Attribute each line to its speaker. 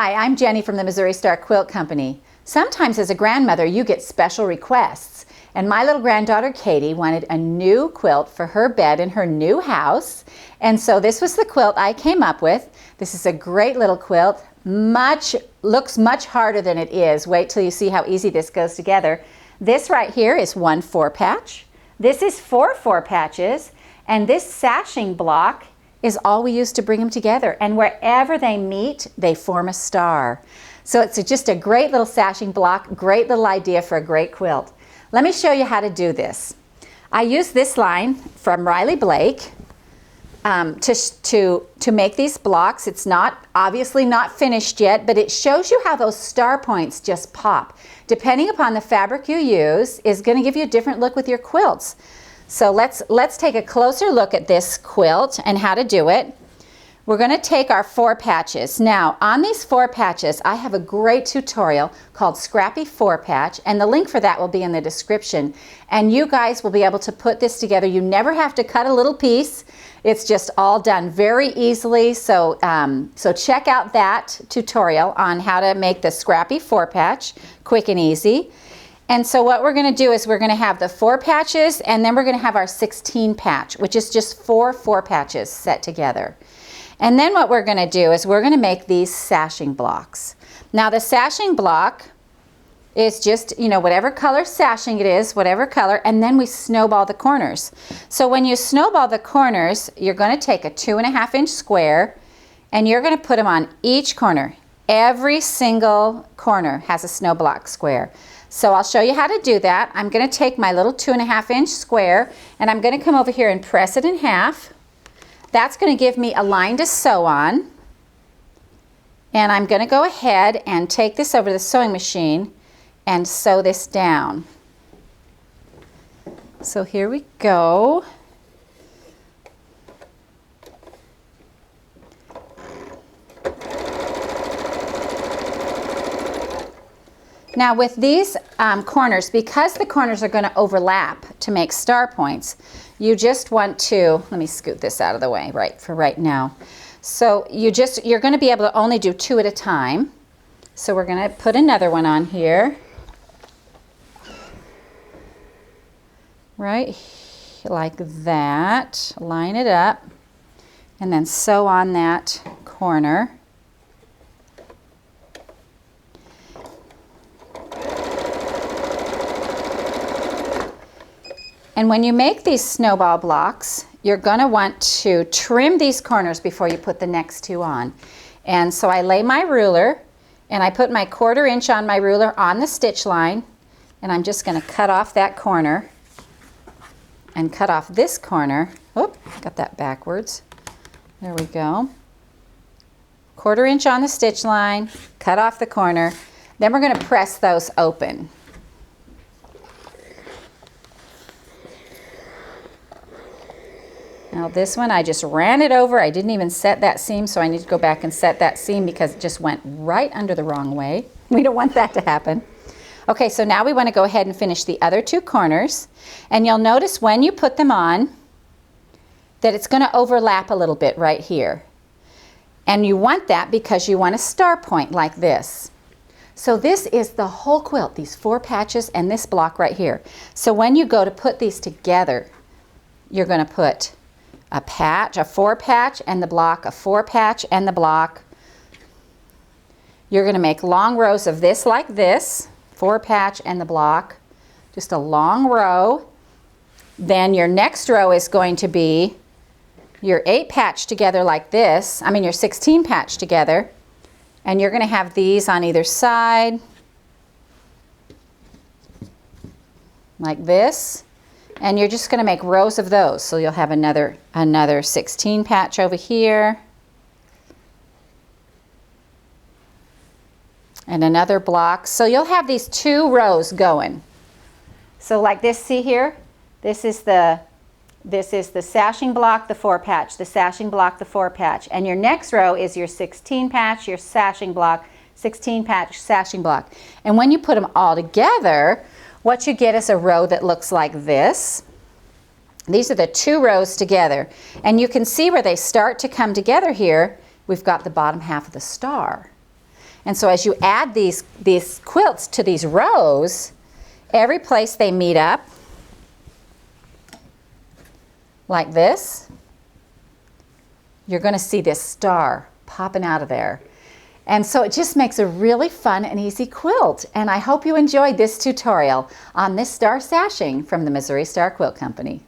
Speaker 1: Hi, I'm Jenny from the Missouri Star Quilt Company. Sometimes as a grandmother you get special requests, and my little granddaughter Katie wanted a new quilt for her bed in her new house, and so this was the quilt I came up with. This is a great little quilt. Looks much harder than it is. Wait till you see how easy this goes together. This right here is 1 4-patch. This is 4 4-patches, and this sashing block is all we use to bring them together, and wherever they meet they form a star. So it's just a great little sashing block, great little idea for a great quilt. Let me show you how to do this. I use this line from Riley Blake to make these blocks. It's obviously not finished yet, but it shows you how those star points just pop. Depending upon the fabric you use is going to give you a different look with your quilts. So let's take a closer look at this quilt and how to do it. We're going to take our 4 patches. Now on these 4 patches I have a great tutorial called Scrappy 4-patch, and the link for that will be in the description, and you guys will be able to put this together. You never have to cut a little piece. It's just all done very easily. So check out that tutorial on how to make the Scrappy 4-patch quick and easy. And so what we're going to do is we're going to have the 4 patches, and then we're going to have our 16 patch, which is just 4 4-patches set together. And then what we're going to do is we're going to make these sashing blocks. Now the sashing block is just, whatever color sashing it is, whatever color, and then we snowball the corners. So when you snowball the corners, you're going to take a 2.5-inch square and you're going to put them on each corner. Every single corner has a snow block square. So I'll show you how to do that. I'm going to take my little 2.5-inch square and I'm going to come over here and press it in half. That's going to give me a line to sew on. And I'm going to go ahead and take this over to the sewing machine and sew this down. So here we go. Now with these corners, because the corners are going to overlap to make star points, you just want to, let me scoot this out of the way for right now. So you're going to be able to only do 2 at a time. So we're going to put another one on here. Right like that. Line it up and then sew on that corner. And when you make these snowball blocks, you're going to want to trim these corners before you put the next 2 on. And so I lay my ruler and I put my 1/4 inch on my ruler on the stitch line, and I'm just going to cut off that corner and cut off this corner. Oop, got that backwards. There we go. 1/4 inch on the stitch line, cut off the corner. Then we're going to press those open. Now this one I just ran it over. I didn't even set that seam, so I need to go back and set that seam because it just went right under the wrong way. We don't want that to happen. Okay, so now we want to go ahead and finish the other 2 corners. And you'll notice when you put them on that it's going to overlap a little bit right here. And you want that because you want a star point like this. So this is the whole quilt, these 4 patches and this block right here. So when you go to put these together, you're going to put a patch, a 4-patch, and the block, a 4-patch, and the block. You're going to make long rows of this like this, 4-patch and the block, just a long row. Then your next row is going to be your 8-patch together like this, your 16-patch together, and you're going to have these on either side like this. And you're just going to make rows of those. So you'll have another 16 patch over here. And another block. So you'll have these 2 rows going. So like this, see here? This is the sashing block, the 4-patch, the sashing block, the 4-patch. And your next row is your 16 patch, your sashing block, 16 patch, sashing block. And when you put them all together, what you get is a row that looks like this. These are the 2 rows together. And you can see where they start to come together here. We've got the bottom half of the star. And so as you add these quilts to these rows, every place they meet up, like this, you're going to see this star popping out of there. And so it just makes a really fun and easy quilt. And I hope you enjoyed this tutorial on this star sashing from the Missouri Star Quilt Company.